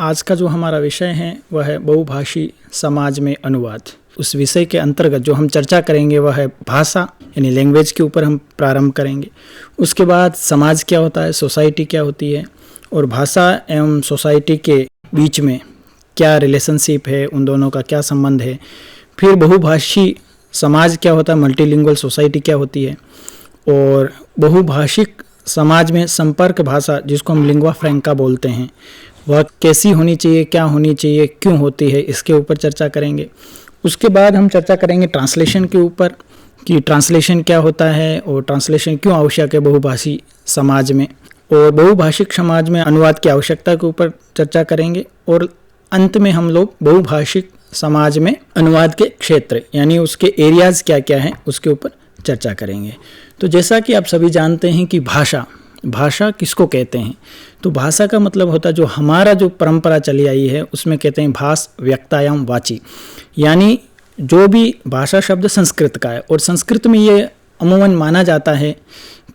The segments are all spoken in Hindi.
आज का जो हमारा विषय है वह है बहुभाषी समाज में अनुवाद। उस विषय के अंतर्गत जो हम चर्चा करेंगे वह है भाषा यानी लैंग्वेज के ऊपर हम प्रारंभ करेंगे। उसके बाद समाज क्या होता है, सोसाइटी क्या होती है और भाषा एवं सोसाइटी के बीच में क्या रिलेशनशिप है, उन दोनों का क्या संबंध है। फिर बहुभाषी समाज क्या होता है, मल्टीलिंगुअल सोसाइटी क्या होती है, और बहुभाषिक समाज में संपर्क भाषा जिसको हम लिंग्वा फ्रैंका बोलते हैं वह कैसी होनी चाहिए, क्या होनी चाहिए, क्यों होती है, इसके ऊपर चर्चा करेंगे। उसके बाद हम चर्चा करेंगे ट्रांसलेशन के ऊपर कि ट्रांसलेशन क्या होता है और ट्रांसलेशन क्यों आवश्यक है बहुभाषी समाज में, और बहुभाषिक समाज में अनुवाद की आवश्यकता के ऊपर चर्चा करेंगे। और अंत में हम लोग बहुभाषिक समाज में अनुवाद के क्षेत्र यानी उसके एरियाज़ क्या क्या हैं उसके ऊपर चर्चा करेंगे। तो जैसा कि आप सभी जानते हैं कि भाषा किसको कहते हैं, तो भाषा का मतलब होता है जो हमारा जो परंपरा चली आई है उसमें कहते हैं भाष व्यक्तायाम वाची, यानी जो भी भाषा शब्द संस्कृत का है और संस्कृत में ये अमूमन माना जाता है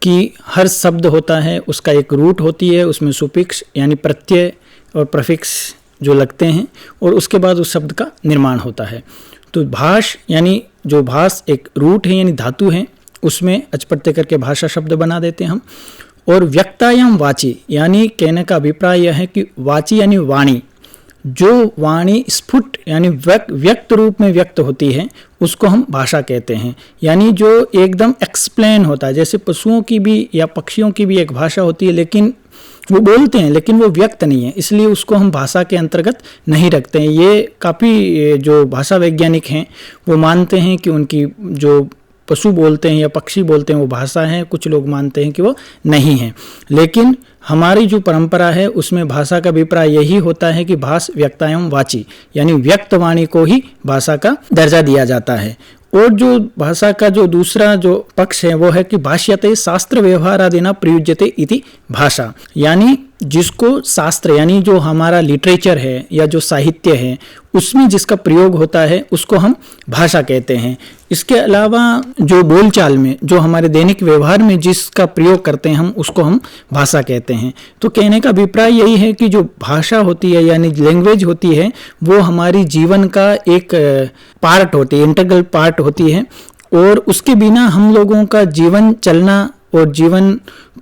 कि हर शब्द होता है उसका एक रूट होती है, उसमें सुफिक्स यानी प्रत्यय और प्रीफिक्स जो लगते हैं और उसके बाद उस शब्द का निर्माण होता है। तो भाष यानी जो भाष एक रूट है यानी धातु है, उसमें अच प्रत्यय करके भाषा शब्द बना देते हैं हम। और व्यक्तायाम वाची यानी कहने का अभिप्राय यह है कि वाची यानी वाणी, जो वाणी स्फुट यानी व्यक्त रूप में व्यक्त होती है उसको हम भाषा कहते हैं, यानी जो एकदम एक्सप्लेन होता है। जैसे पशुओं की भी या पक्षियों की भी एक भाषा होती है, लेकिन वो बोलते हैं लेकिन वो व्यक्त नहीं है, इसलिए उसको हम भाषा के अंतर्गत नहीं रखते हैं। ये काफ़ी जो भाषा वैज्ञानिक हैं वो मानते हैं कि उनकी जो पशु बोलते हैं या पक्षी बोलते हैं वो भाषा है, कुछ लोग मानते हैं कि वो नहीं है। लेकिन हमारी जो परंपरा है उसमें भाषा का अभिप्राय यही होता है कि भाष व्यक्तायाम वाची यानी व्यक्त वाणी को ही भाषा का दर्जा दिया जाता है। और जो भाषा का जो दूसरा जो पक्ष है वो है कि भाष्यते शास्त्र व्यवहारादिना प्रयुज्यते इति भाषा, यानी जिसको शास्त्र यानी जो हमारा लिटरेचर है या जो साहित्य है उसमें जिसका प्रयोग होता है उसको हम भाषा कहते हैं। इसके अलावा जो बोलचाल में जो हमारे दैनिक व्यवहार में जिसका प्रयोग करते हैं हम उसको हम भाषा कहते हैं। तो कहने का अभिप्राय यही है कि जो भाषा होती है यानी लैंग्वेज होती है वो हमारी जीवन का एक पार्ट होती है, इंटीग्रल पार्ट होती है, और उसके बिना हम लोगों का जीवन चलना और जीवन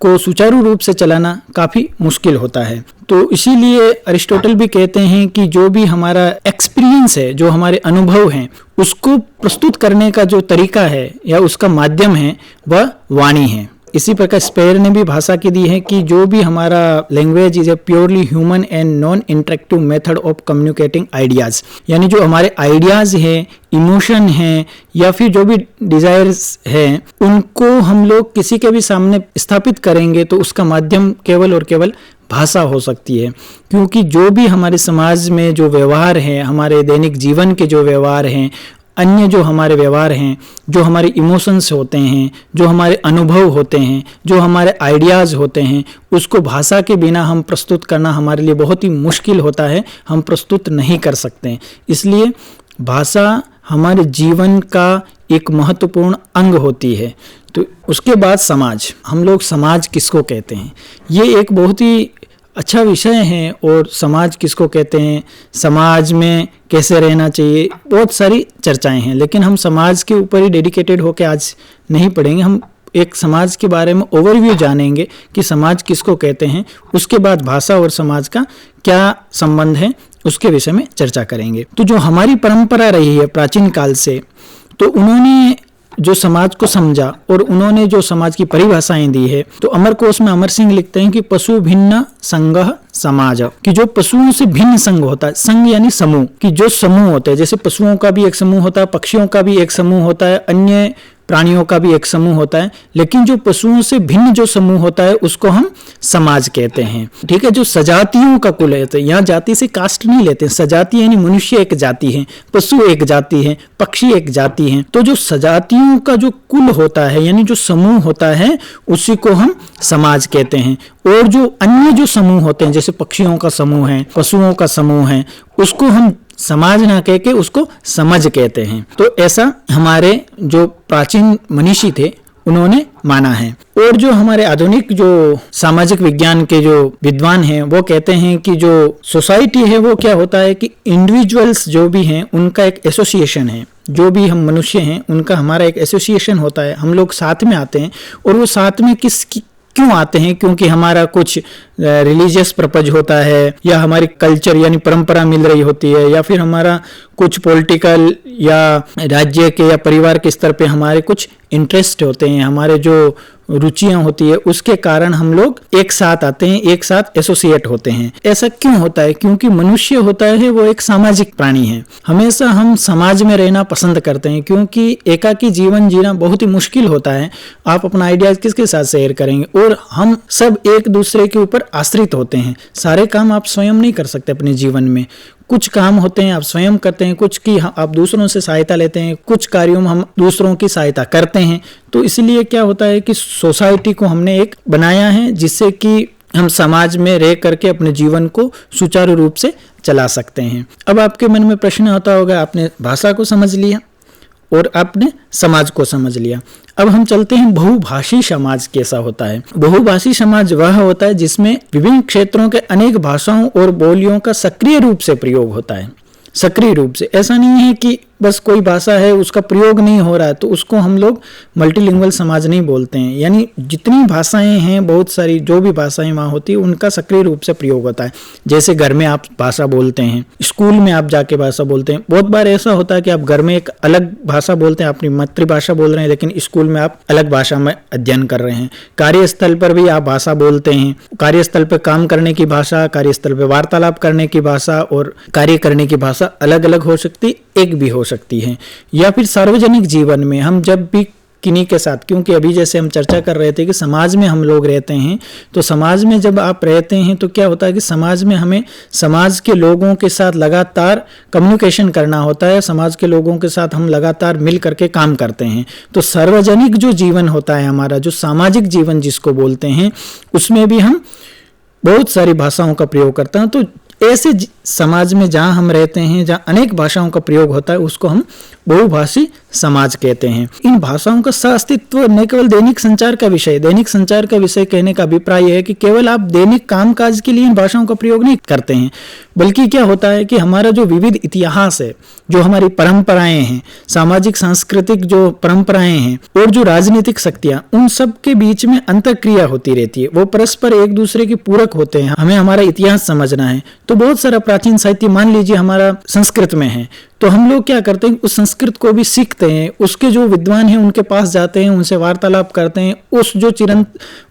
को सुचारू रूप से चलाना काफ़ी मुश्किल होता है। तो इसीलिए अरिस्टोटल भी कहते हैं कि जो भी हमारा एक्सपीरियंस है, जो हमारे अनुभव हैं, उसको प्रस्तुत करने का जो तरीका है या उसका माध्यम है वह वाणी है। इसी प्रकार स्पेयर ने भी भाषा की दी है कि जो भी हमारा language is a purely human and non interactive method of communicating ideas, यानी जो हमारे आइडियाज़ हैं, इमोशन हैं या फिर जो भी डिज़ायर्स हैं उनको हम लोग किसी के भी सामने स्थापित करेंगे तो उसका माध्यम केवल और केवल भाषा हो सकती है। क्योंकि जो भी हमारे समाज में जो व्यवहार हैं, हमारे दैनिक जीवन के जो व्यवहार हैं, अन्य जो हमारे व्यवहार हैं, जो हमारे इमोशंस होते हैं, जो हमारे अनुभव होते हैं, जो हमारे आइडियाज़ होते हैं, उसको भाषा के बिना हम प्रस्तुत करना हमारे लिए बहुत ही मुश्किल होता है, हम प्रस्तुत नहीं कर सकते हैं। इसलिए भाषा हमारे जीवन का एक महत्वपूर्ण अंग होती है। तो उसके बाद समाज, हम लोग समाज किसको कहते हैं, ये एक बहुत ही अच्छा विषय है। और समाज किसको कहते हैं, समाज में कैसे रहना चाहिए, बहुत सारी चर्चाएं हैं, लेकिन हम समाज के ऊपर ही डेडिकेटेड होकर आज नहीं पढ़ेंगे। हम एक समाज के बारे में ओवरव्यू जानेंगे कि समाज किसको कहते हैं, उसके बाद भाषा और समाज का क्या संबंध है उसके विषय में चर्चा करेंगे। तो जो हमारी परंपरा रही है प्राचीन काल से, तो उन्होंने जो समाज को समझा और उन्होंने जो समाज की परिभाषाएं दी है, तो अमरकोश में अमर सिंह लिखते हैं कि पशु भिन्न संघ समाज, कि जो पशुओं से भिन्न संघ होता है, संघ यानी समूह, कि जो समूह होते हैं, जैसे पशुओं का भी एक समूह होता है, पक्षियों का भी एक समूह होता है, अन्य प्राणियों का भी एक समूह होता है, लेकिन जो पशुओं से भिन्न जो समूह होता है उसको हम समाज कहते हैं। ठीक है, जो सजातियों का कुल है, तो यहाँ जाति से कास्ट नहीं लेते, सजाति यानी मनुष्य एक जाति है, पशु एक जाति है, पक्षी एक जाति है। तो जो सजातियों का जो कुल होता है यानी जो समूह होता है उसी को हम समाज कहते हैं। और जो अन्य जो समूह होते हैं, जैसे पक्षियों का समूह है, पशुओं का समूह है, उसको हम समाज ना कह के उसको समझ कहते हैं। तो ऐसा हमारे जो प्राचीन मनीषी थे उन्होंने माना है। और जो हमारे आधुनिक जो सामाजिक विज्ञान के जो विद्वान हैं वो कहते हैं कि जो सोसाइटी है वो क्या होता है कि इंडिविजुअल्स जो भी हैं उनका एक एसोसिएशन है, जो भी हम मनुष्य हैं उनका हमारा एक एसोसिएशन होता है, हम लोग साथ में आते हैं। और वो साथ में क्यों आते हैं? क्योंकि हमारा कुछ रिलीजियस पर्पज होता है, या हमारी कल्चर यानी परंपरा मिल रही होती है, या फिर हमारा कुछ पॉलिटिकल या राज्य के या परिवार के स्तर पे हमारे कुछ इंटरेस्ट होते हैं, हमारे जो रुचियां होती है, उसके कारण हम लोग एक साथ आते हैं, एक साथ एसोसिएट होते हैं। ऐसा क्यों होता है? क्योंकि मनुष्य होता है वो एक सामाजिक प्राणी है, हमेशा हम समाज में रहना पसंद करते हैं, क्योंकि एकाकी जीवन जीना बहुत ही मुश्किल होता है। आप अपना आइडियाज किसके साथ शेयर करेंगे? और हम सब एक दूसरे के ऊपर आश्रित होते हैं। सारे काम आप स्वयं नहीं कर सकते अपने जीवन में, कुछ काम होते हैं आप स्वयं करते हैं, कुछ की आप दूसरों से सहायता लेते हैं, कुछ कार्यों में हम दूसरों की सहायता करते हैं। तो इसलिए क्या होता है कि सोसाइटी को हमने एक बनाया है जिससे कि हम समाज में रह करके अपने जीवन को सुचारू रूप से चला सकते हैं। अब आपके मन में प्रश्न आता होगा, आपने भाषा को समझ लिया और आपने समाज को समझ लिया, अब हम चलते हैं बहुभाषी समाज कैसा होता है। बहुभाषी समाज वह होता है जिसमें विभिन्न क्षेत्रों के अनेक भाषाओं और बोलियों का सक्रिय रूप से प्रयोग होता है। सक्रिय रूप से, ऐसा नहीं है कि बस कोई भाषा है उसका प्रयोग नहीं हो रहा है तो उसको हम लोग मल्टीलिंगुअल समाज नहीं बोलते हैं। यानी जितनी भाषाएं हैं, बहुत सारी जो भी भाषाएं वहाँ होती है उनका सक्रिय रूप से प्रयोग होता है। जैसे घर में आप भाषा बोलते हैं, स्कूल में आप जाके भाषा बोलते हैं। बहुत बार ऐसा होता है कि आप घर में एक अलग भाषा बोलते हैं, अपनी मातृभाषा बोल रहे हैं, लेकिन स्कूल में आप अलग भाषा में अध्ययन कर रहे हैं। कार्यस्थल पर भी आप भाषा बोलते हैं, कार्यस्थल पर काम करने की भाषा, कार्यस्थल पर वार्तालाप करने की भाषा और कार्य करने की भाषा अलग अलग हो सकती, एक भी हो सकती है। या फिर सार्वजनिक जीवन में हम जब भी किन्हीं के साथ, क्योंकि अभी जैसे हम चर्चा कर रहे थे कि समाज में हम लोग रहते हैं, तो समाज में जब आप रहते हैं तो क्या होता है कि समाज में हमें समाज के लोगों के साथ लगातार कम्युनिकेशन करना होता है, समाज के लोगों के साथ हम लगातार मिल करके काम करते हैं। तो सार्वजनिक जो जीवन होता है हमारा, जो सामाजिक जीवन जिसको बोलते हैं, उसमें भी हम बहुत सारी भाषाओं का प्रयोग करते हैं। तो ऐसे समाज में जहाँ हम रहते हैं, जहाँ अनेक भाषाओं का प्रयोग होता है, उसको हम बहुभाषी समाज कहते हैं। इन भाषाओं का सहअस्तित्व न केवल दैनिक संचार का विषय, दैनिक संचार का विषय कहने का अभिप्राय यह है कि केवल आप दैनिक कामकाज के लिए इन भाषाओं का प्रयोग नहीं करते हैं, बल्कि क्या होता है कि हमारा जो विविध इतिहास है, जो हमारी परंपराएं हैं, सामाजिक सांस्कृतिक जो परंपराएं हैं और जो राजनीतिक शक्तियां, उन सब के बीच में अंतःक्रिया होती रहती है। वो परस्पर एक दूसरे के पूरक होते हैं। हमें हमारा इतिहास समझना है तो बहुत सारा प्राचीन साहित्य मान लीजिए हमारा संस्कृत में है, तो हम लोग क्या करते हैं, उस संस्कृत को भी सीखते हैं, उसके जो विद्वान हैं उनके पास जाते हैं, उनसे वार्तालाप करते हैं। उस जो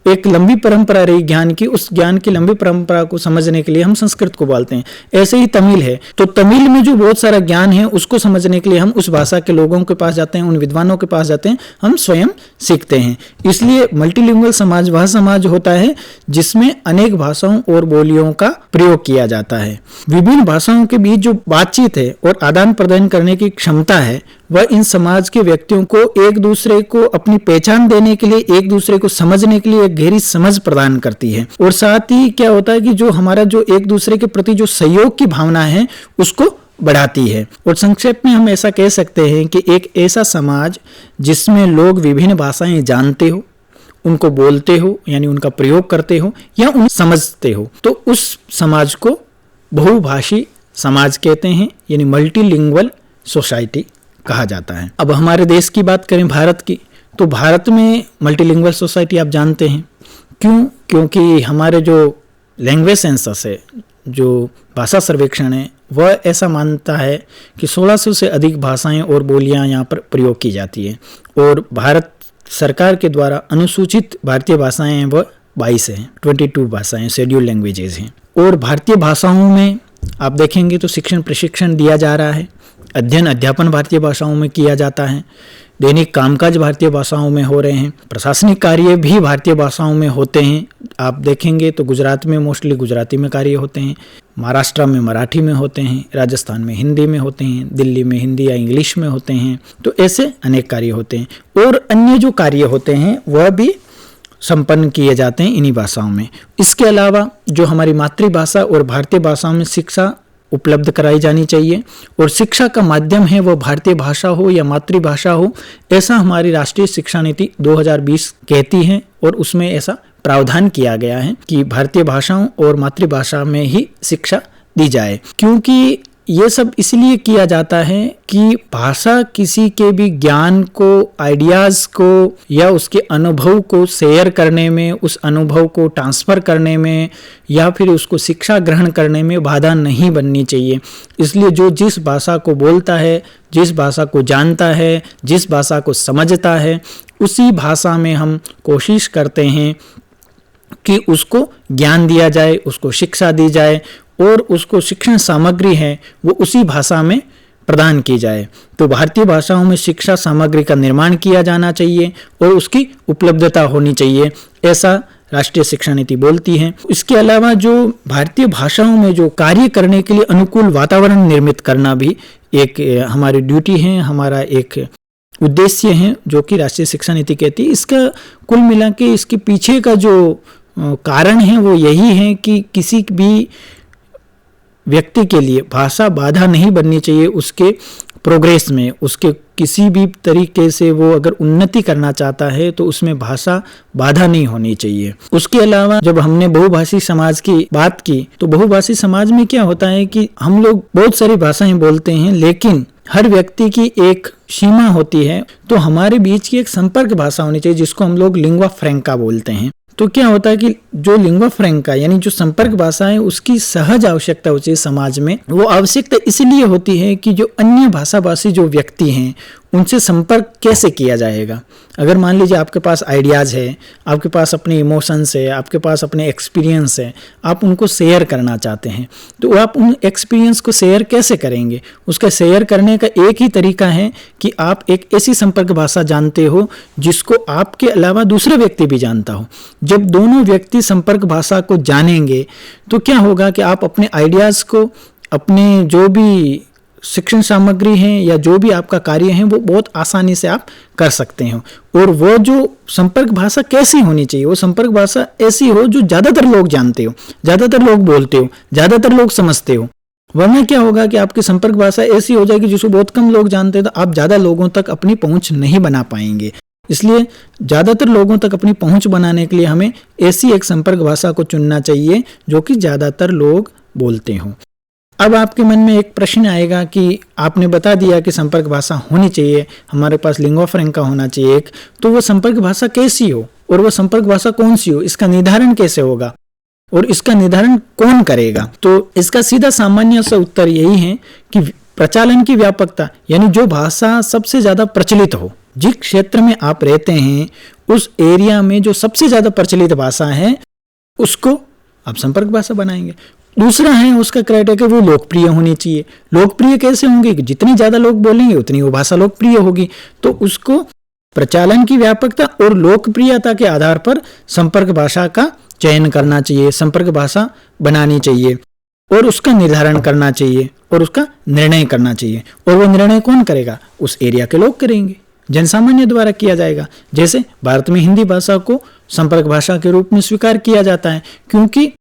एक लंबी परंपरा रही ज्ञान की, उस ज्ञान की लंबी परंपरा को समझने के लिए हम संस्कृत को बोलते हैं। ऐसे ही तमिल है, तो तमिल में जो बहुत सारा ज्ञान है उसको समझने के लिए हम उस भाषा के लोगों के पास जाते हैं, उन विद्वानों के पास जाते हैं, हम स्वयं सीखते हैं। इसलिए मल्टीलिंगुअल समाज वह समाज होता है जिसमें अनेक भाषाओं और बोलियों का प्रयोग किया जाता है। विभिन्न भाषाओं के बीच जो बातचीत है और आदान प्रदान करने की क्षमता है, वह इन समाज के व्यक्तियों को एक दूसरे को अपनी पहचान देने के लिए, एक दूसरे को समझने के लिए एक गहरी समझ प्रदान करती है। और साथ ही क्या होता है कि जो हमारा जो एक दूसरे के प्रति जो सहयोग की भावना है उसको बढ़ाती है। और संक्षेप में हम ऐसा कह सकते हैं कि एक ऐसा समाज जिसमें लोग विभिन्न भाषाएं जानते हो, उनको बोलते हो यानी उनका प्रयोग करते हो या उन्हें समझते हो, तो उस समाज को बहुभाषी समाज कहते हैं, यानी मल्टीलिंगुअल सोसाइटी कहा जाता है। अब हमारे देश की बात करें, भारत की, तो भारत में मल्टीलिंगुअल सोसाइटी आप जानते हैं क्यों? क्योंकि हमारे जो लैंग्वेज सेंसस है, जो भाषा सर्वेक्षण है, वह ऐसा मानता है कि 1600 से अधिक भाषाएं और बोलियां यहाँ पर प्रयोग की जाती है। और भारत सरकार के द्वारा अनुसूचित भारतीय भाषाएं हैं वह 22 हैं, 22 भाषाएं शेड्यूल लैंग्वेजेज हैं। और भारतीय भाषाओं में आप देखेंगे तो शिक्षण प्रशिक्षण दिया जा रहा है, अध्ययन अध्यापन भारतीय भाषाओं में किया जाता है, दैनिक कामकाज भारतीय भाषाओं में हो रहे हैं, प्रशासनिक कार्य भी भारतीय भाषाओं में होते हैं। आप देखेंगे तो गुजरात में मोस्टली गुजराती में कार्य होते हैं, महाराष्ट्र में मराठी में होते हैं, राजस्थान में हिंदी में होते हैं, दिल्ली में हिंदी या इंग्लिश में होते हैं। तो ऐसे अनेक कार्य होते हैं और अन्य जो कार्य होते हैं वह भी संपन्न किए जाते हैं इन्हीं भाषाओं में। इसके अलावा जो हमारी मातृभाषा और भारतीय भाषाओं में शिक्षा उपलब्ध कराई जानी चाहिए और शिक्षा का माध्यम है वो भारतीय भाषा हो या मातृभाषा हो, ऐसा हमारी राष्ट्रीय शिक्षा नीति 2020 कहती है और उसमें ऐसा प्रावधान किया गया है कि भारतीय भाषाओं और मातृभाषा में ही शिक्षा दी जाए। क्योंकि ये सब इसलिए किया जाता है कि भाषा किसी के भी ज्ञान को, आइडियाज़ को या उसके अनुभव को शेयर करने में, उस अनुभव को ट्रांसफ़र करने में या फिर उसको शिक्षा ग्रहण करने में बाधा नहीं बननी चाहिए। इसलिए जो जिस भाषा को बोलता है, जिस भाषा को जानता है, जिस भाषा को समझता है, उसी भाषा में हम कोशिश करते हैं कि उसको ज्ञान दिया जाए, उसको शिक्षा दी जाए और उसको शिक्षण सामग्री है वो उसी भाषा में प्रदान की जाए। तो भारतीय भाषाओं में शिक्षा सामग्री का निर्माण किया जाना चाहिए और उसकी उपलब्धता होनी चाहिए, ऐसा राष्ट्रीय शिक्षा नीति बोलती है। इसके अलावा जो भारतीय भाषाओं में जो कार्य करने के लिए अनुकूल वातावरण निर्मित करना भी एक हमारी ड्यूटी है, हमारा एक उद्देश्य है, जो कि राष्ट्रीय शिक्षा नीति कहती है। इसका कुल मिला के इसके पीछे का जो कारण है वो यही है कि किसी भी व्यक्ति के लिए भाषा बाधा नहीं बननी चाहिए उसके प्रोग्रेस में, उसके किसी भी तरीके से वो अगर उन्नति करना चाहता है तो उसमें भाषा बाधा नहीं होनी चाहिए। उसके अलावा जब हमने बहुभाषी समाज की बात की तो बहुभाषी समाज में क्या होता है कि हम लोग बहुत सारी भाषाएं बोलते हैं, लेकिन हर व्यक्ति की एक सीमा होती है। तो हमारे बीच की एक संपर्क भाषा होनी चाहिए जिसको हम लोग लिंग्वा फ्रैंका बोलते हैं। तो क्या होता है कि जो लिंग्वा फ्रैंका यानी जो संपर्क भाषा है उसकी सहज आवश्यकता होती है समाज में। वो आवश्यकता इसलिए होती है कि जो अन्य भाषा भाषी जो व्यक्ति हैं उनसे संपर्क कैसे किया जाएगा। अगर मान लीजिए आपके पास आइडियाज़ है, आपके पास अपने इमोशंस है, आपके पास अपने एक्सपीरियंस है, आप उनको शेयर करना चाहते हैं, तो आप उन एक्सपीरियंस को शेयर कैसे करेंगे। उसका शेयर करने का एक ही तरीका है कि आप एक ऐसी संपर्क भाषा जानते हो जिसको आपके अलावा दूसरा व्यक्ति भी जानता हो। जब दोनों व्यक्ति संपर्क भाषा को जानेंगे तो क्या होगा कि आप अपने आइडियाज़ को, अपने जो भी शिक्षण सामग्री है या जो भी आपका कार्य है वो बहुत आसानी से आप कर सकते हो। और वो जो संपर्क भाषा कैसी होनी चाहिए, वो संपर्क भाषा ऐसी हो जो ज़्यादातर लोग जानते हो, ज़्यादातर लोग बोलते हो, ज़्यादातर लोग समझते हो। वरना क्या होगा कि आपकी संपर्क भाषा ऐसी हो जाएगी जिसको बहुत कम लोग जानते हैं, तो आप ज़्यादा लोगों तक अपनी पहुँच नहीं बना पाएंगे। इसलिए ज़्यादातर लोगों तक अपनी पहुँच बनाने के लिए हमें ऐसी एक संपर्क भाषा को चुनना चाहिए जो कि ज़्यादातर लोग बोलते हों। अब आपके मन में एक प्रश्न आएगा कि आपने बता दिया कि संपर्क भाषा होनी चाहिए, हमारे पास लिंग्वा फ्रैंका होना चाहिए एक, तो वो संपर्क भाषा कैसी हो और वो संपर्क भाषा कौन सी हो, इसका निर्धारण कैसे होगा और इसका निर्धारण कौन करेगा। तो इसका सीधा सामान्य सा उत्तर यही है कि प्रचालन की व्यापकता, यानी जो भाषा सबसे ज़्यादा प्रचलित हो, जिस क्षेत्र में आप रहते हैं उस एरिया में जो सबसे ज़्यादा प्रचलित भाषा है उसको आप संपर्क भाषा बनाएंगे। दूसरा है उसका क्राइटेरिया वो लोकप्रिय होनी चाहिए। लोकप्रिय कैसे होंगे कि जितनी ज़्यादा लोग बोलेंगे उतनी वो भाषा लोकप्रिय होगी। तो उसको प्रचालन की व्यापकता और लोकप्रियता के आधार पर संपर्क भाषा का चयन करना चाहिए, संपर्क भाषा बनानी चाहिए और उसका निर्धारण करना चाहिए और उसका निर्णय करना चाहिए। और वो निर्णय कौन करेगा, उस एरिया के लोग करेंगे, जनसामान्य द्वारा किया जाएगा। जैसे भारत में हिंदी भाषा को संपर्क भाषा के रूप में स्वीकार किया जाता है, क्योंकि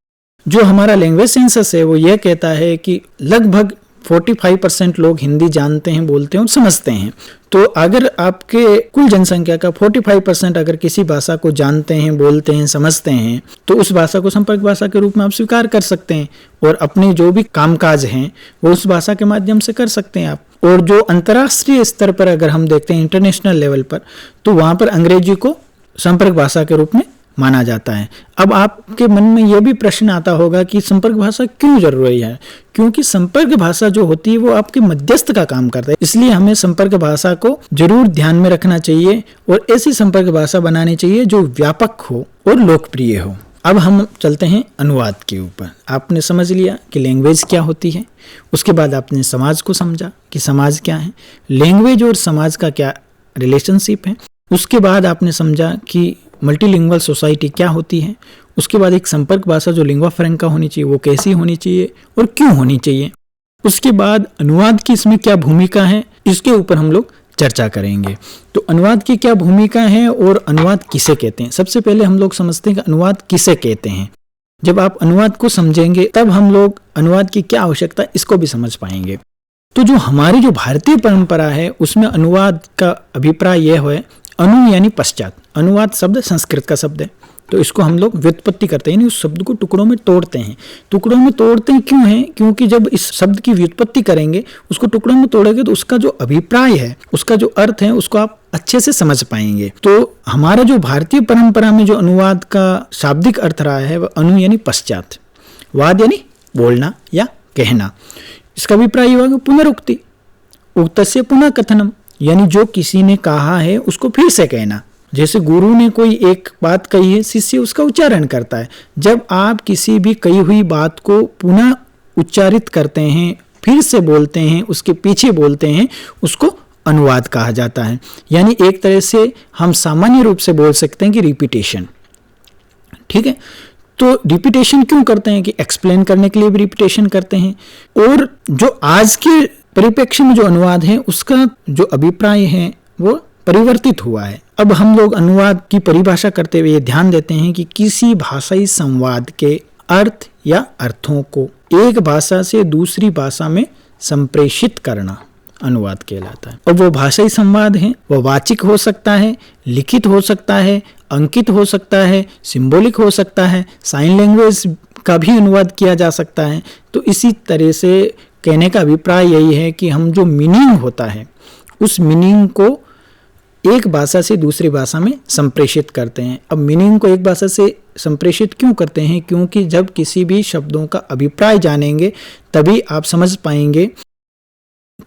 जो हमारा लैंग्वेज सेंसस है वो यह कहता है कि लगभग 45% लोग हिंदी जानते हैं, बोलते हैं और समझते हैं। तो अगर आपके कुल जनसंख्या का 45% अगर किसी भाषा को जानते हैं, बोलते हैं, समझते हैं, तो उस भाषा को संपर्क भाषा के रूप में आप स्वीकार कर सकते हैं और अपने जो भी कामकाज हैं वो उस भाषा के माध्यम से कर सकते हैं आप। और जो अंतर्राष्ट्रीय स्तर पर अगर हम देखते हैं, इंटरनेशनल लेवल पर, तो वहाँ पर अंग्रेजी को संपर्क भाषा के रूप में माना जाता है। अब आपके मन में यह भी प्रश्न आता होगा कि संपर्क भाषा क्यों जरूरी है। क्योंकि संपर्क भाषा जो होती है वो आपके मध्यस्थ का काम करता है, इसलिए हमें संपर्क भाषा को जरूर ध्यान में रखना चाहिए और ऐसी संपर्क भाषा बनानी चाहिए जो व्यापक हो और लोकप्रिय हो। अब हम चलते हैं अनुवाद के ऊपर। आपने समझ लिया कि लैंग्वेज क्या होती है, उसके बाद आपने समाज को समझा कि समाज क्या है, लैंग्वेज और समाज का क्या रिलेशनशिप है, उसके बाद आपने समझा कि मल्टीलिंगुअल सोसाइटी क्या होती है, उसके बाद एक संपर्क भाषा जो लिंग्वा फ्रैंका होनी चाहिए वो कैसी होनी चाहिए और क्यों होनी चाहिए, उसके बाद अनुवाद की इसमें क्या भूमिका है, इसके ऊपर हम लोग चर्चा करेंगे। तो अनुवाद की क्या भूमिका है और अनुवाद किसे कहते हैं। सबसे पहले हम लोग समझते हैं कि अनुवाद किसे कहते हैं। जब आप अनुवाद को समझेंगे तब हम लोग अनुवाद की क्या आवश्यकता है इसको भी समझ पाएंगे। तो जो हमारी जो भारतीय परंपरा है उसमें अनुवाद का अभिप्राय यह है, अनु यानी पश्चात। अनुवाद शब्द संस्कृत का शब्द है, तो इसको हम लोग व्युत्पत्ति करते हैं, यानी उस शब्द को टुकड़ों में तोड़ते हैं। टुकड़ों में तोड़ते हैं क्यों है? क्योंकि जब इस शब्द की व्युत्पत्ति करेंगे, उसको टुकड़ों में तोड़ेंगे तो उसका जो अभिप्राय है, उसका जो अर्थ है, उसको आप अच्छे से समझ पाएंगे। तो हमारा जो भारतीय परंपरा में जो अनुवाद का शाब्दिक अर्थ रहा है वह अनु यानी पश्चात, वाद यानी बोलना या कहना। इसका अभिप्राय हुआ पुनरुक्ति, उक्तस्य पुनः कथनम, यानी जो किसी ने कहा है उसको फिर से कहना। जैसे गुरु ने कोई एक बात कही है, शिष्य उसका उच्चारण करता है। जब आप किसी भी कही हुई बात को पुनः उच्चारित करते हैं, फिर से बोलते हैं, उसके पीछे बोलते हैं, उसको अनुवाद कहा जाता है। यानी एक तरह से हम सामान्य रूप से बोल सकते हैं कि रिपीटेशन। ठीक है, तो रिपीटेशन क्यों करते हैं? कि एक्सप्लेन करने के लिए भी रिपीटेशन करते हैं। और जो आज के परिप्रेक्ष्य में जो अनुवाद है उसका जो अभिप्राय है वो परिवर्तित हुआ है। अब हम लोग अनुवाद की परिभाषा करते हुए ये ध्यान देते हैं कि किसी भाषाई संवाद के अर्थ या अर्थों को एक भाषा से दूसरी भाषा में संप्रेषित करना अनुवाद कहलाता है। और वो भाषाई संवाद है, वो वाचिक हो सकता है, लिखित हो सकता है, अंकित हो सकता है, सिंबॉलिक हो सकता है, साइन लैंग्वेज का भी अनुवाद किया जा सकता है। तो इसी तरह से कहने का अभिप्राय यही है कि हम जो मीनिंग होता है उस मीनिंग को एक भाषा से दूसरी भाषा में संप्रेषित करते हैं। अब मीनिंग को एक भाषा से संप्रेषित क्यों करते हैं? क्योंकि जब किसी भी शब्दों का अभिप्राय जानेंगे तभी आप समझ पाएंगे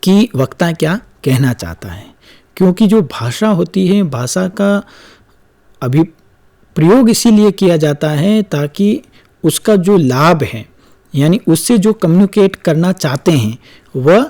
कि वक्ता क्या कहना चाहता है। क्योंकि जो भाषा होती है, भाषा का अभिप्रयोग इसीलिए किया जाता है ताकि उसका जो लाभ है, यानी उससे जो कम्युनिकेट करना चाहते हैं वह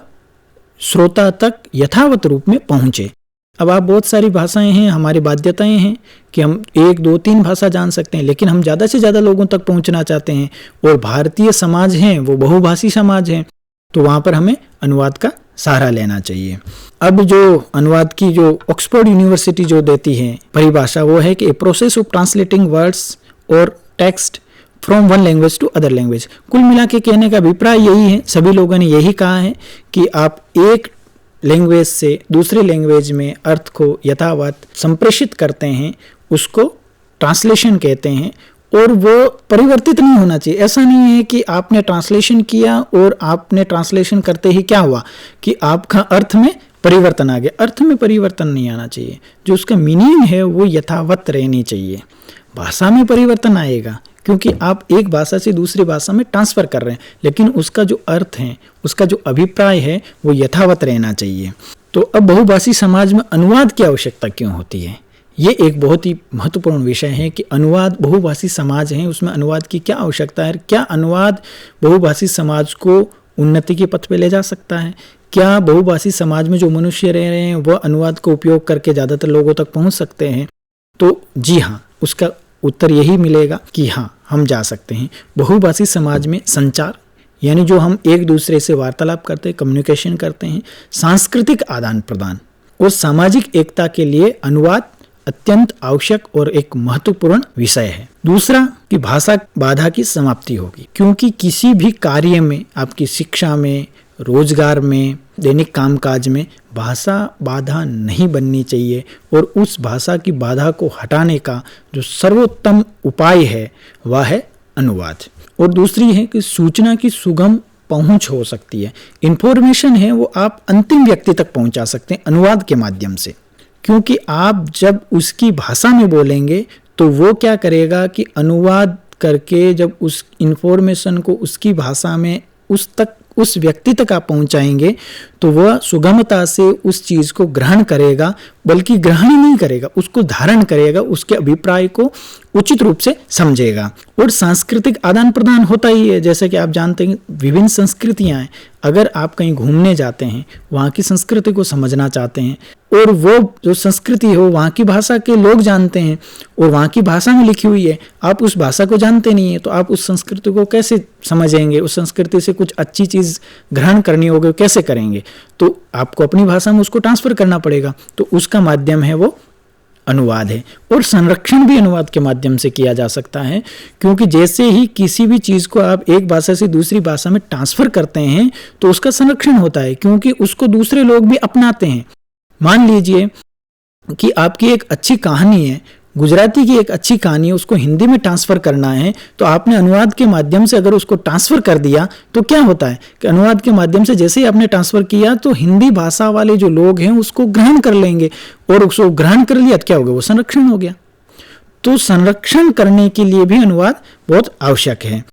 श्रोता तक यथावत रूप में पहुंचे। अब आप बहुत सारी भाषाएं हैं, हमारी बाध्यताएं हैं कि हम 1, 2, 3 भाषा जान सकते हैं, लेकिन हम ज़्यादा से ज़्यादा लोगों तक पहुंचना चाहते हैं। और भारतीय समाज है वो बहुभाषी समाज है, तो वहाँ पर हमें अनुवाद का सहारा लेना चाहिए। अब जो अनुवाद की जो ऑक्सफोर्ड यूनिवर्सिटी जो देती है परिभाषा वो है कि a process of translating words और text from one language to other language. कुल मिला के कहने का अभिप्राय यही है, सभी लोगों ने यही कहा है कि आप एक लैंग्वेज से दूसरे लैंग्वेज में अर्थ को यथावत संप्रेषित करते हैं, उसको ट्रांसलेशन कहते हैं। और वो परिवर्तित नहीं होना चाहिए। ऐसा नहीं है कि आपने ट्रांसलेशन किया और आपने ट्रांसलेशन करते ही क्या हुआ कि आपका अर्थ में परिवर्तन आ गया। अर्थ में परिवर्तन नहीं आना चाहिए, जो उसका मीनिंग है वो यथावत रहनी चाहिए। भाषा में परिवर्तन आएगा क्योंकि आप एक भाषा से दूसरी भाषा में ट्रांसफर कर रहे हैं, लेकिन उसका जो अर्थ है, उसका जो अभिप्राय है वो यथावत रहना चाहिए। तो अब बहुभाषी समाज में अनुवाद की आवश्यकता क्यों होती है? ये एक बहुत ही महत्वपूर्ण विषय है कि अनुवाद, बहुभाषी समाज है उसमें अनुवाद की क्या आवश्यकता है। क्या अनुवाद बहुभाषी समाज को उन्नति के पथ पे ले जा सकता है? क्या बहुभाषी समाज में जो मनुष्य रह रहे हैं वह अनुवाद का उपयोग करके ज़्यादातर लोगों तक पहुंच सकते हैं? तो जी हाँ, उसका उत्तर यही मिलेगा कि हाँ, हम जा सकते हैं। बहुभाषी समाज में संचार, यानी जो हम एक दूसरे से वार्तालाप करते हैं, कम्युनिकेशन करते हैं, सांस्कृतिक आदान प्रदान और सामाजिक एकता के लिए अनुवाद अत्यंत आवश्यक और एक महत्वपूर्ण विषय है। दूसरा कि भाषा बाधा की समाप्ति होगी, क्योंकि किसी भी कार्य में, आपकी शिक्षा में, रोजगार में, दैनिक कामकाज में भाषा बाधा नहीं बननी चाहिए। और उस भाषा की बाधा को हटाने का जो सर्वोत्तम उपाय है वह है अनुवाद। और दूसरी है कि सूचना की सुगम पहुंच हो सकती है। इंफॉर्मेशन है वो आप अंतिम व्यक्ति तक पहुंचा सकते हैं अनुवाद के माध्यम से, क्योंकि आप जब उसकी भाषा में बोलेंगे तो वो क्या करेगा कि अनुवाद करके जब उस इंफॉर्मेशन को उसकी भाषा में उस व्यक्ति तक आप पहुंचाएंगे तो वह सुगमता से उस चीज़ को ग्रहण करेगा, बल्कि ग्रहण ही नहीं करेगा, उसको धारण करेगा, उसके अभिप्राय को उचित रूप से समझेगा। और सांस्कृतिक आदान प्रदान होता ही है, जैसे कि आप जानते हैं विभिन्न संस्कृतियां हैं। अगर आप कहीं घूमने जाते हैं, वहाँ की संस्कृति को समझना चाहते हैं और वो जो संस्कृति हो वहाँ की भाषा के लोग जानते हैं और वहाँ की भाषा में लिखी हुई है, आप उस भाषा को जानते नहीं है तो आप उस संस्कृति को कैसे समझेंगे? उस संस्कृति से कुछ अच्छी चीज़ ग्रहण करनी होगी, कैसे करेंगे? तो आपको अपनी भाषा में उसको ट्रांसफर करना पड़ेगा। तो उसका माध्यम है वो अनुवाद है। और संरक्षण भी अनुवाद के माध्यम से किया जा सकता है, क्योंकि जैसे ही किसी भी चीज़ को आप एक भाषा से दूसरी भाषा में ट्रांसफ़र करते हैं तो उसका संरक्षण होता है, क्योंकि उसको दूसरे लोग भी अपनाते हैं। मान लीजिए कि आपकी एक अच्छी कहानी है, गुजराती की एक अच्छी कहानी है, उसको हिंदी में ट्रांसफ़र करना है, तो आपने अनुवाद के माध्यम से अगर उसको ट्रांसफ़र कर दिया तो क्या होता है कि अनुवाद के माध्यम से जैसे ही आपने ट्रांसफ़र किया तो हिंदी भाषा वाले जो लोग हैं उसको ग्रहण कर लेंगे, और उसको ग्रहण कर लिया तो क्या हो गया, वो संरक्षण हो गया। तो संरक्षण करने के लिए भी अनुवाद बहुत आवश्यक है।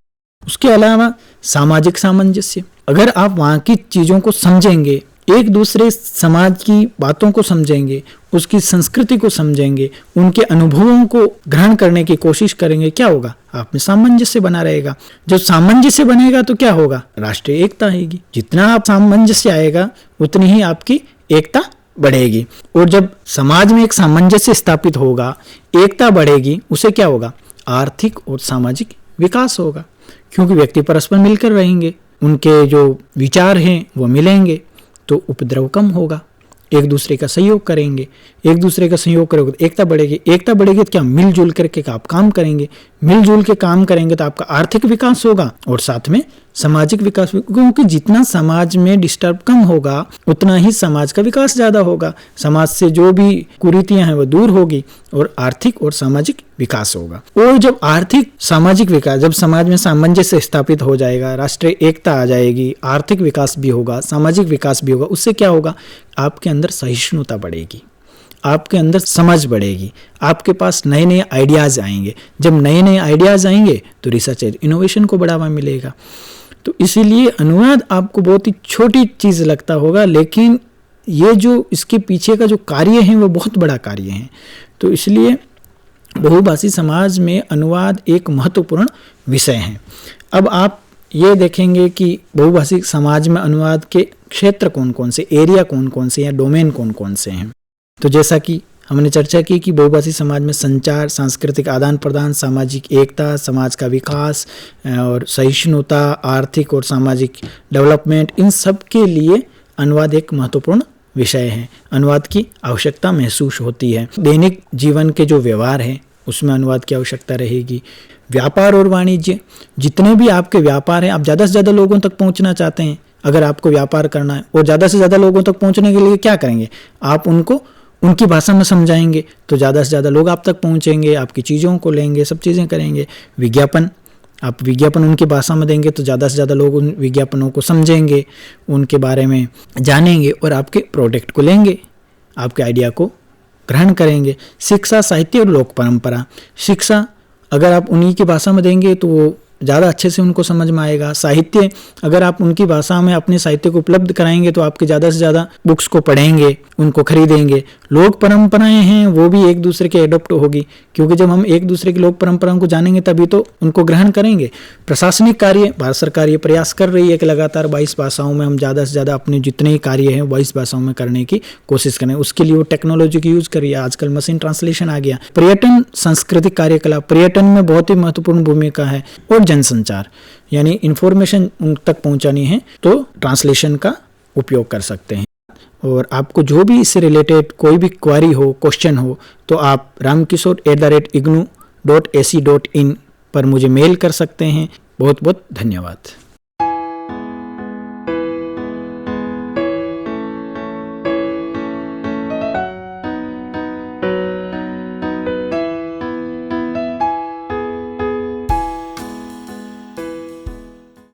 उसके अलावा सामाजिक सामंजस्य, अगर आप वहाँ की चीज़ों को समझेंगे, एक दूसरे समाज की बातों को समझेंगे, उसकी संस्कृति को समझेंगे, उनके अनुभवों को ग्रहण करने की कोशिश करेंगे, क्या होगा, आप में सामंजस्य बना रहेगा। जब सामंजस्य बनेगा तो क्या होगा, राष्ट्रीय एकता आएगी। जितना आप सामंजस्य आएगा उतनी ही आपकी एकता बढ़ेगी। और जब समाज में एक सामंजस्य स्थापित होगा, एकता बढ़ेगी, उसे क्या होगा, आर्थिक और सामाजिक विकास होगा, क्योंकि व्यक्ति परस्पर मिलकर रहेंगे, उनके जो विचार हैं वो मिलेंगे, तो उपद्रव कम होगा, एक दूसरे का सहयोग करेंगे, एक दूसरे का सहयोग करोगे तो एकता बढ़ेगी, एकता बढ़ेगी तो क्या, मिलजुल करके आप काम करेंगे, मिलजुल के काम करेंगे तो आपका आर्थिक विकास होगा और साथ में सामाजिक विकास, क्योंकि जितना समाज में डिस्टर्ब कम होगा उतना ही समाज का विकास ज़्यादा होगा, समाज से जो भी कुरीतियां हैं वो दूर होगी और आर्थिक और सामाजिक विकास होगा। और जब आर्थिक सामाजिक विकास, जब समाज में सामंजस्य स्थापित हो जाएगा, राष्ट्रीय एकता आ जाएगी, आर्थिक विकास भी होगा, सामाजिक विकास भी होगा, उससे क्या होगा, आपके अंदर सहिष्णुता बढ़ेगी, आपके अंदर समझ बढ़ेगी, आपके पास नए नए आइडियाज़ आएंगे। जब नए नए आइडियाज़ आएंगे तो रिसर्च एंड इनोवेशन को बढ़ावा मिलेगा। तो इसीलिए अनुवाद आपको बहुत ही छोटी चीज़ लगता होगा, लेकिन ये जो इसके पीछे का जो कार्य है वो बहुत बड़ा कार्य है। तो इसलिए बहुभाषी समाज में अनुवाद एक महत्वपूर्ण विषय है। अब आप ये देखेंगे कि बहुभाषी समाज में अनुवाद के क्षेत्र कौन कौन से, एरिया कौन कौन से या डोमेन कौन कौन से हैं। तो जैसा कि हमने चर्चा की कि बहुभाषी समाज में संचार, सांस्कृतिक आदान प्रदान, सामाजिक एकता, समाज का विकास और सहिष्णुता, आर्थिक और सामाजिक डेवलपमेंट, इन सब के लिए अनुवाद एक महत्वपूर्ण विषय है। अनुवाद की आवश्यकता महसूस होती है। दैनिक जीवन के जो व्यवहार हैं उसमें अनुवाद की आवश्यकता रहेगी। व्यापार और वाणिज्य, जितने भी आपके व्यापार हैं, आप ज़्यादा से ज़्यादा लोगों तक पहुंचना चाहते हैं, अगर आपको व्यापार करना है और ज़्यादा से ज़्यादा लोगों तक पहुंचने के लिए क्या करेंगे, आप उनको उनकी भाषा में समझाएंगे तो ज़्यादा से ज़्यादा लोग आप तक पहुंचेंगे, आपकी चीज़ों को लेंगे, सब चीज़ें करेंगे। विज्ञापन, आप विज्ञापन उनकी भाषा में देंगे तो ज़्यादा से ज़्यादा लोग उन विज्ञापनों को समझेंगे, उनके बारे में जानेंगे और आपके प्रोडक्ट को लेंगे, आपके आइडिया को ग्रहण करेंगे। शिक्षा, साहित्य और लोक परंपरा, शिक्षा अगर आप उन्हीं की भाषा में देंगे तो वो ज़्यादा अच्छे से उनको समझ में आएगा। साहित्य, अगर आप उनकी भाषा में अपने साहित्य को उपलब्ध कराएंगे तो आपके ज़्यादा से ज़्यादा बुक्स को पढ़ेंगे, उनको खरीदेंगे। लोक परंपराएं हैं वो भी एक दूसरे के एडॉप्ट होगी, क्योंकि जब हम एक दूसरे की लोक परंपराओं को जानेंगे तभी तो उनको ग्रहण करेंगे। प्रशासनिक कार्य, भारत सरकार ये प्रयास कर रही है कि लगातार 22 भाषाओं में हम ज़्यादा से ज़्यादा अपने जितने ही कार्य हैं 22 भाषाओं में करने की कोशिश करें। उसके लिए वो टेक्नोलॉजी की यूज़ करिए, आजकल मशीन ट्रांसलेशन आ गया। पर्यटन, सांस्कृतिक कार्यकलाप, पर्यटन में बहुत ही महत्वपूर्ण भूमिका है। और जनसंचार, यानी इन्फॉर्मेशन उन तक पहुंचानी है तो ट्रांसलेशन का उपयोग कर सकते हैं। और आपको जो भी इससे रिलेटेड कोई भी क्वेरी हो, क्वेश्चन हो, तो आप ramkishore@ignu.ac.in पर मुझे मेल कर सकते हैं। बहुत बहुत धन्यवाद।